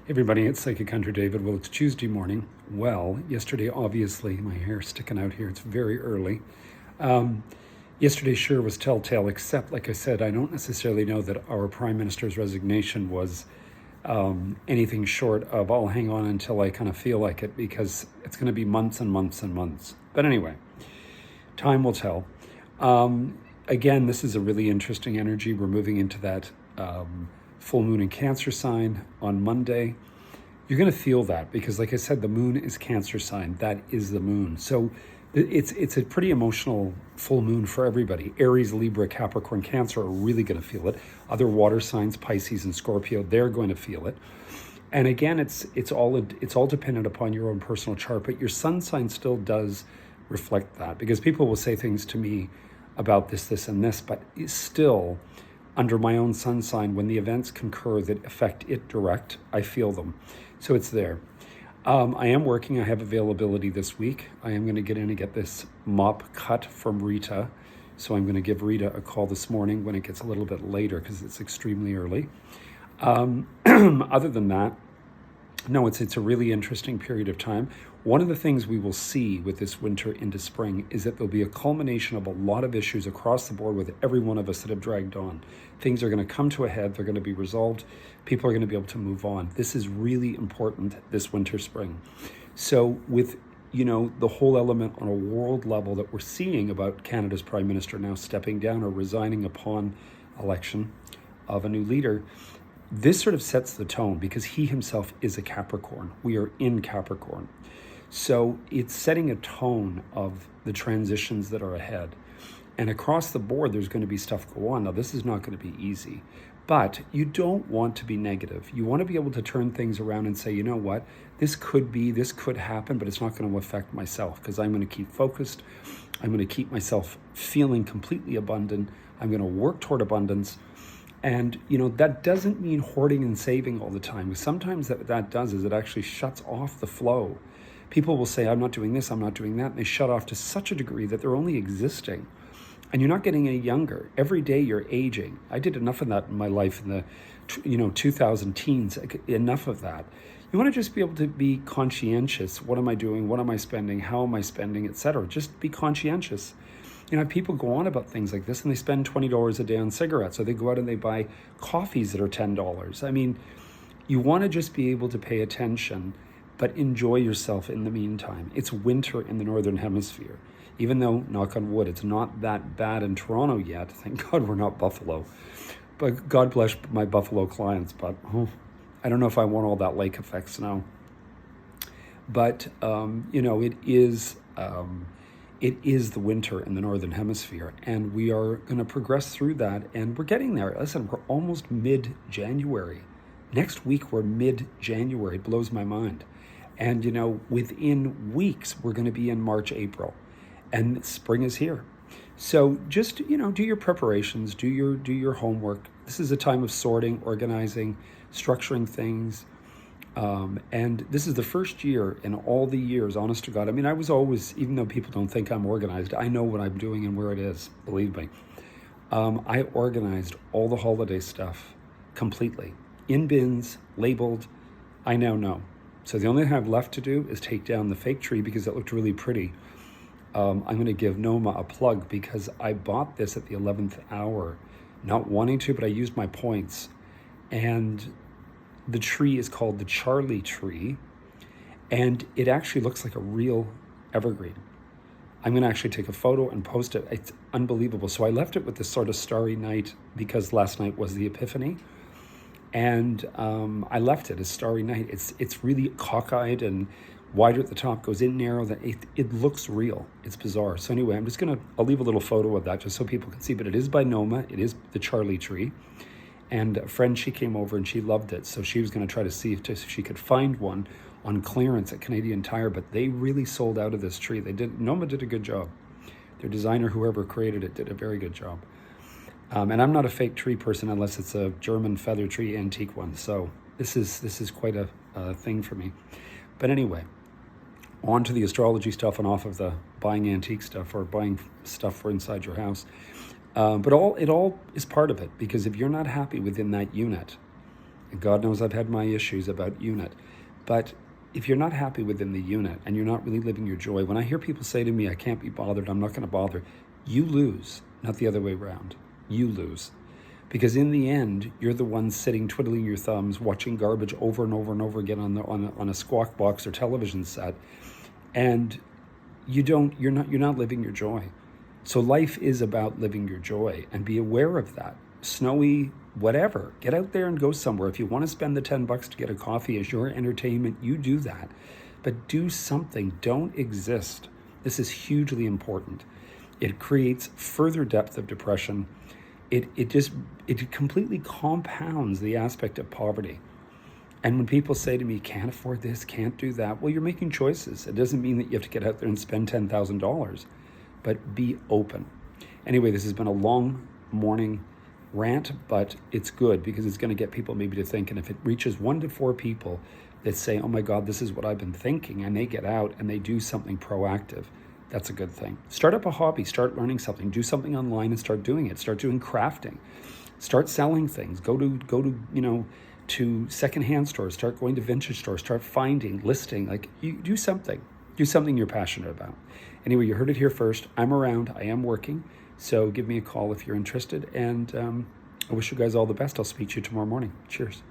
Everybody, it's Psychic Hunter David. Well, it's Tuesday morning. Well, yesterday, obviously, my hair's sticking out here. It's very early. Yesterday sure was telltale, except, like I said, I don't necessarily know that our Prime Minister's resignation was anything short of I'll hang on until I kind of feel like it, because it's going to be months and months and months. But anyway, time will tell. Again, this is a really interesting energy. We're moving into that full moon in Cancer sign on Monday. You're going to feel that because, like I said, the moon is Cancer sign. That is the moon. So it's a pretty emotional full moon for everybody. Aries, Libra, Capricorn, Cancer are really going to feel it. Other water signs, Pisces and Scorpio, they're going to feel it. And again, it's all dependent upon your own personal chart, but your sun sign still does reflect that, because people will say things to me about this, and this, but still, under my own sun sign, when the events concur that affect it direct, I feel them. So it's there. I am working. I have availability this week. I am going to get in and get this mop cut from Rita. So I'm going to give Rita a call this morning when it gets a little bit later, because it's extremely early. Other than that, no, it's a really interesting period of time. One of the things we will see with this winter into spring is that there'll be a culmination of a lot of issues across the board with every one of us that have dragged on. Things are going to come to a head. They're going to be resolved. People are going to be able to move on. This is really important this winter, spring. So with, the whole element on a world level that we're seeing about Canada's Prime Minister now stepping down or resigning upon election of a new leader, this sort of sets the tone, because he himself is a Capricorn. We are in Capricorn. So it's setting a tone of the transitions that are ahead. And across the board, there's going to be stuff go on. Now, this is not going to be easy, but you don't want to be negative. You want to be able to turn things around and say, you know what, this could happen, but it's not going to affect myself, because I'm going to keep focused. I'm going to keep myself feeling completely abundant. I'm going to work toward abundance. And, that doesn't mean hoarding and saving all the time. Sometimes that does is it actually shuts off the flow. People will say, I'm not doing this, I'm not doing that. And they shut off to such a degree that they're only existing. And you're not getting any younger. Every day you're aging. I did enough of that in my life in the 2000 teens, enough of that. You want to just be able to be conscientious. What am I doing? What am I spending? How am I spending, etc. Just be conscientious. People go on about things like this and they spend $20 a day on cigarettes, or they go out and they buy coffees that are $10. I mean, you want to just be able to pay attention, but enjoy yourself in the meantime. It's winter in the Northern Hemisphere. Even though, knock on wood, it's not that bad in Toronto yet. Thank God we're not Buffalo. But God bless my Buffalo clients, but I don't know if I want all that lake effect snow. But, it is the winter in the Northern Hemisphere, and we are going to progress through that, and we're getting there. Listen, we're almost mid-January. Next week, we're mid-January. It blows my mind. And, within weeks, we're going to be in March, April, and spring is here. So just, do your preparations, do your homework. This is a time of sorting, organizing, structuring things. And this is the first year in all the years, honest to God. I mean, I was always, even though people don't think I'm organized, I know what I'm doing and where it is, believe me. I organized all the holiday stuff completely, in bins, labeled. I now know. So the only thing I have left to do is take down the fake tree, because it looked really pretty. I'm going to give Noma a plug, because I bought this at the 11th hour, not wanting to, but I used my points. And the tree is called the Charlie tree, and it actually looks like a real evergreen. I'm going to actually take a photo and post it. It's unbelievable. So I left it with this sort of starry night, because last night was the Epiphany, and I left it as starry night. It's really cockeyed and wider at the top, goes in narrow. That it looks real. It's bizarre. So anyway, I'll leave a little photo of that just so people can see. But it is by Noma. It is the Charlie tree. And a friend, she came over and she loved it. So she was going to try to see if she could find one on clearance at Canadian Tire, but they really sold out of this tree. Noma did a good job. Their designer, whoever created it, did a very good job. And I'm not a fake tree person unless it's a German feather tree antique one. So this is quite a thing for me. But anyway, on to the astrology stuff and off of the buying antique stuff or buying stuff for inside your house. But it all is part of it, because if you're not happy within that unit, And God knows I've had my issues about unit. But if you're not happy within the unit and you're not really living your joy, when I hear people say to me, I can't be bothered, I'm not going to bother, you lose, not the other way around. You lose. Because in the end, you're the one sitting twiddling your thumbs, watching garbage over and over and over again on a squawk box or television set, and you're not living your joy. So life is about living your joy, and be aware of that. Snowy, whatever, get out there and go somewhere. If you want to spend the $10 to get a coffee as your entertainment, you do that. But do something. Don't exist. This is hugely important. It creates further depth of depression. It completely compounds the aspect of poverty. And when people say to me, can't afford this, can't do that, well, you're making choices. It doesn't mean that you have to get out there and spend $10,000, but be open. Anyway, this has been a long morning rant, but it's good because it's going to get people maybe to think. And if it reaches 1 to 4 people that say, oh my God, this is what I've been thinking, and they get out and they do something proactive, that's a good thing. Start up a hobby, start learning something, do something online and start doing it. Start doing crafting, start selling things, go to secondhand stores, start going to vintage stores, start finding, listing, like you do something you're passionate about. Anyway, you heard it here first. I'm around, I am working. So give me a call if you're interested. And I wish you guys all the best. I'll speak to you tomorrow morning. Cheers.